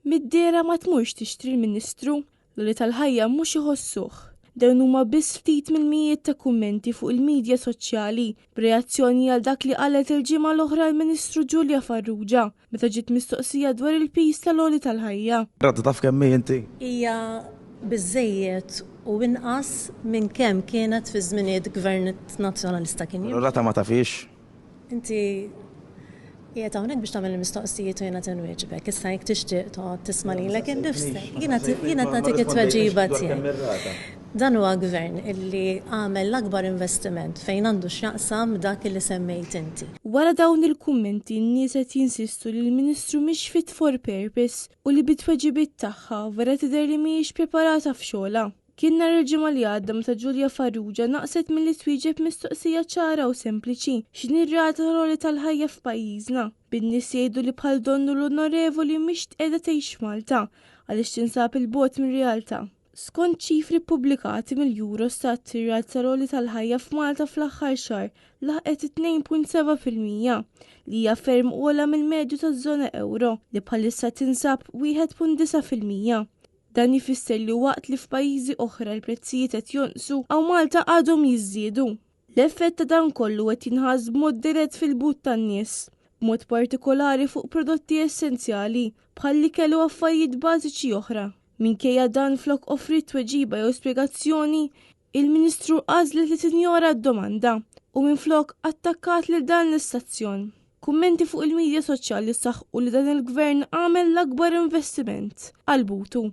Mid-dera ma tmurx tixtri l-Ministru li tal-ħajja mhux iħossuh. Dawn huma biss ftit mill-mijiet ta' kummenti fuq il-medja soċjali b'reazzjoni għal dak li qalet il-ġimgħa l-oħra l-Ministru Giulia Farrugia meta ġiet mistoqsija dwar il-pis tal-għoli tal-ħajja. Radda taf kemm inti? Hija biżejjed u inqas minn kemm kienet fi żminijiet Gvern Nazzjonalista kien. Rata ma tafix. Inti qiegħed hawnhekk biex tagħmel il-mistoqsijiet u jiena tinwieġbek. Issa jekk tixtieq toqgħod tisma' lilek innifsek. Jiena nagħtik it-tweġiba tiegħek. Dan huwa gvern illi għamel l-akbar investiment fejn għandu x'jaqsam dak li semmejt inti. Wara dawn il-kummenti n-nies qed jinsistu li l-Ministru mhix fit for purpose u li bit-tweġibiet tagħha vera tidher li mhijiex preparata f'xogħla. Kien nhar il-ġimgħa li għadda meta Giulia Farrugia naqset milli twieġeb mistoqsija ċara u sempliċi x'inhi r-rata tal-għoli tal-ħajja f'pajjiżna. Bin-nies jgħidu li bħal donnu l-onorevoli mhix qiegħda tgħix Malta għaliex tinsab il-bogħod mir-realtà. Skont ċifri pubblikati mill-Eurostat, ir-rata tal-għoli tal-ħajja f'Malta fl-aħħar xahar laħqet 2.7% li hija ferm ogħla mill-medju taż-żona euro li bħalissa tinsab 1.9%. Dan jifisser li waqt li f'pajjiżi oħra l-prezzijiet qed jonqsu hawn Malta għadhom jiżdiedu. L-effett ta' dan kollu qed jinħass b'mod dirett fil-but tan-nies, b'mod partikolari fuq prodotti essenzjali bħall-ikel u affarijiet bażiċi oħra. Minkejja dan flok offri tweġiba jew spjegazzjoni, il-Ministru għażlet li tinjora d-domanda u minflok attakkat lil dan l-istazzjon. Kummenti fuq il-medja soċjali saħħu li dan il-gvern għamel l-akbar investiment għal-butu.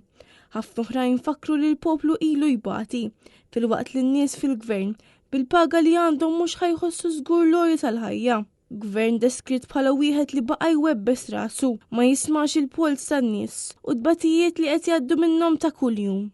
Ħafna oħrajn fakru li l-poplu ilu jbati fil-waqt li n-nies fil-gvern bil-paga li għandhom mhux ħajħossu żgur l-għoli tal-ħajja. Gvern deskritt bħala wieħed li baqa' jwebbes rasu ma jismax il-pols tan-nies u d-batijiet li qed jgħaddu minnhom ta' kuljum.